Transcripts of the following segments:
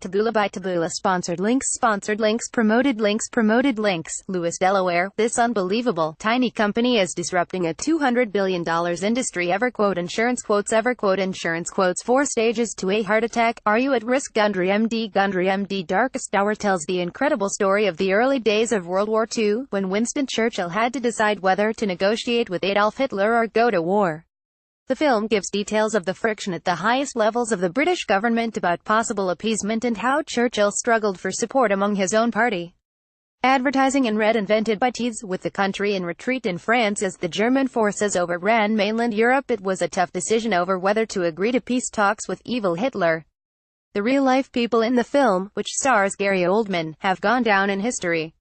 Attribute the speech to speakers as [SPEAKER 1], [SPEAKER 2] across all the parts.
[SPEAKER 1] by Taboola. Sponsored links, promoted links. Lewis, Delaware. This unbelievable, tiny company is disrupting a $200 billion industry. EverQuote Insurance quotes 4 stages to a heart attack. Are you at risk? Gundry MD. Darkest Hour tells the incredible story of the early days of World War II, when Winston Churchill had to decide whether to negotiate with Adolf Hitler or go to war. The film gives details of the friction at the highest levels of the British government about possible appeasement and how Churchill struggled for support among his own party. Advertising and Red invented by Tees. With the country in retreat in France as the German forces overran mainland Europe, it was a tough decision over whether to agree to peace talks with evil Hitler. The real-life people in the film, which stars Gary Oldman, have gone down in history.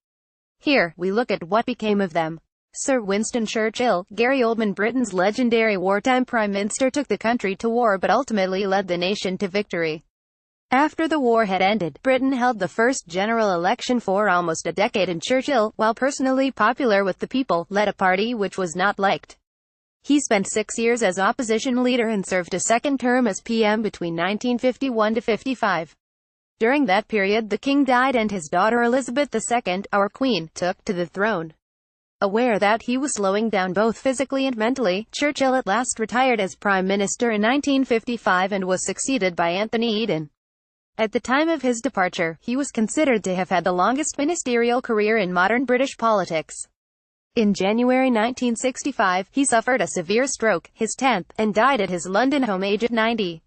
[SPEAKER 1] Here, we look at what became of them. Sir Winston Churchill, Gary Oldman. Britain's legendary wartime prime minister, took the country to war but ultimately led the nation to victory. After the war had ended, Britain held the first general election for almost a decade, and Churchill, while personally popular with the people, led a party which was not liked. He spent 6 years as opposition leader and served a second term as PM between 1951 to 55. During that period the king died and his daughter Elizabeth II, our queen, took to the throne. Aware that he was slowing down both physically and mentally, Churchill at last retired as Prime Minister in 1955 and was succeeded by Anthony Eden. At the time of his departure, he was considered to have had the longest ministerial career in modern British politics. In January 1965, he suffered a severe stroke, his 10th, and died at his London home aged 90.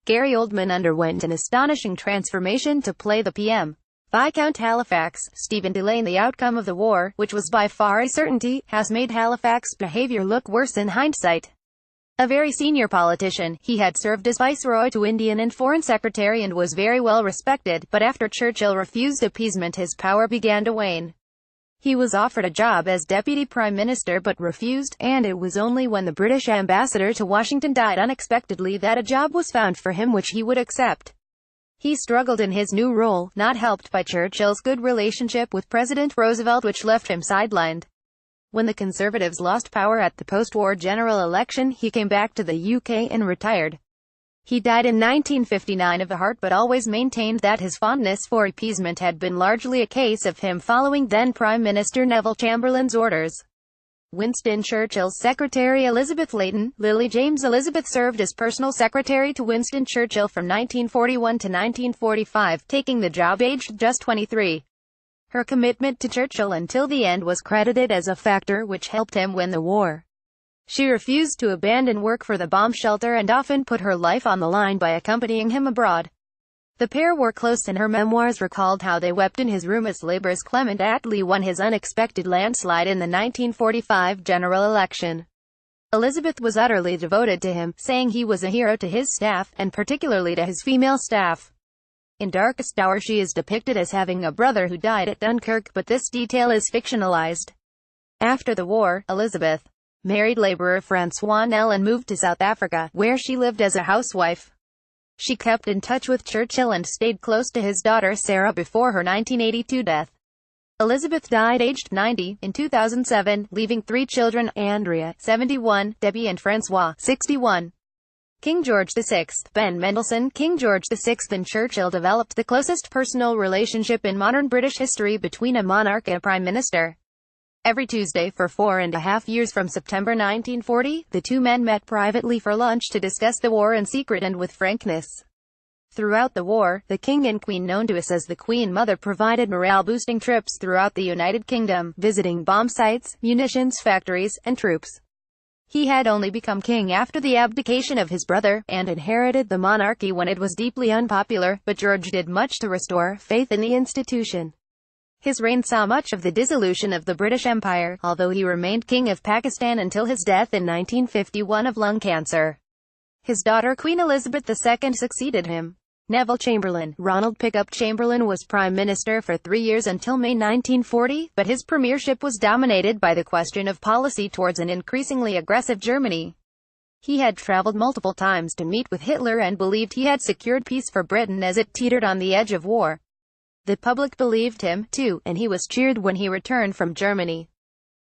[SPEAKER 1] Gary Oldman underwent an astonishing transformation to play the PM. Viscount Halifax. Stephen Delane. The outcome of the war, which was by far a certainty, has made Halifax's behavior look worse in hindsight. A very senior politician, he had served as Viceroy to Indian and Foreign Secretary and was very well respected, but after Churchill refused appeasement his power began to wane. He was offered a job as Deputy Prime Minister but refused, and it was only when the British ambassador to Washington died unexpectedly that a job was found for him which he would accept. He struggled in his new role, not helped by Churchill's good relationship with President Roosevelt, which left him sidelined. When the Conservatives lost power at the post-war general election, he came back to the UK and retired. He died in 1959 of the heart, but always maintained that his fondness for appeasement had been largely a case of him following then Prime Minister Neville Chamberlain's orders. Winston Churchill's secretary Elizabeth Leighton, Lily James. Elizabeth served as personal secretary to Winston Churchill from 1941 to 1945, taking the job aged just 23. Her commitment to Churchill until the end was credited as a factor which helped him win the war. She refused to abandon work for the bomb shelter and often put her life on the line by accompanying him abroad. The pair were close, and her memoirs recalled how they wept in his room as Labour's Clement Attlee won his unexpected landslide in the 1945 general election. Elizabeth was utterly devoted to him, saying he was a hero to his staff, and particularly to his female staff. In Darkest Hour she is depicted as having a brother who died at Dunkirk, but this detail is fictionalized. After the war, Elizabeth married labourer Francois Nel and moved to South Africa, where she lived as a housewife. She kept in touch with Churchill and stayed close to his daughter Sarah before her 1982 death. Elizabeth died aged 90 in 2007, leaving 3 children: Andrea, 71, Debbie and Francois, 61. King George VI. Ben Mendelsohn. King George VI and Churchill developed the closest personal relationship in modern British history between a monarch and a prime minister. Every Tuesday for 4.5 years from September 1940, the two men met privately for lunch to discuss the war in secret and with frankness. Throughout the war, the King and Queen, known to us as the Queen Mother, provided morale-boosting trips throughout the United Kingdom, visiting bomb sites, munitions factories, and troops. He had only become king after the abdication of his brother, and inherited the monarchy when it was deeply unpopular, but George did much to restore faith in the institution. His reign saw much of the dissolution of the British Empire, although he remained King of Pakistan until his death in 1951 of lung cancer. His daughter Queen Elizabeth II succeeded him. Neville Chamberlain. Ronald Pickup Chamberlain was Prime Minister for 3 years until May 1940, but his premiership was dominated by the question of policy towards an increasingly aggressive Germany. He had travelled multiple times to meet with Hitler and believed he had secured peace for Britain as it teetered on the edge of war. The public believed him, too, and he was cheered when he returned from Germany.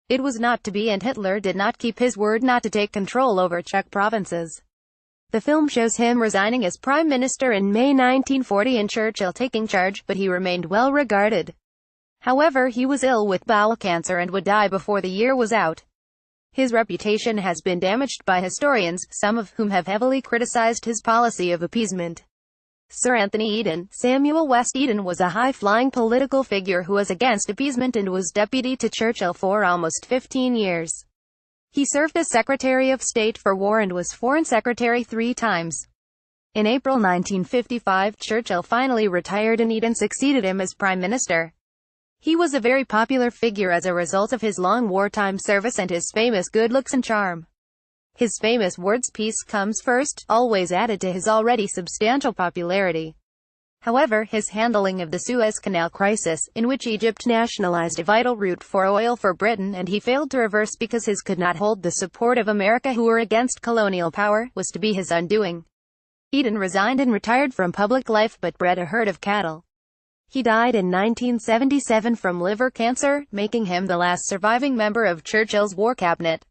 [SPEAKER 1] It was not to be, and Hitler did not keep his word not to take control over Czech provinces. The film shows him resigning as Prime Minister in May 1940 and Churchill taking charge, but he remained well regarded. However, he was ill with bowel cancer and would die before the year was out. His reputation has been damaged by historians, some of whom have heavily criticized his policy of appeasement. Sir Anthony Eden. Samuel West Eden was a high-flying political figure who was against appeasement and was deputy to Churchill for almost 15 years. He served as Secretary of State for War and was Foreign Secretary 3 times. In April 1955, Churchill finally retired and Eden succeeded him as Prime Minister. He was a very popular figure as a result of his long wartime service and his famous good looks and charm. His famous words "peace comes first" always added to his already substantial popularity. However, his handling of the Suez Canal crisis, in which Egypt nationalized a vital route for oil for Britain and he failed to reverse because his could not hold the support of America who were against colonial power, was to be his undoing. Eden resigned and retired from public life but bred a herd of cattle. He died in 1977 from liver cancer, making him the last surviving member of Churchill's war cabinet.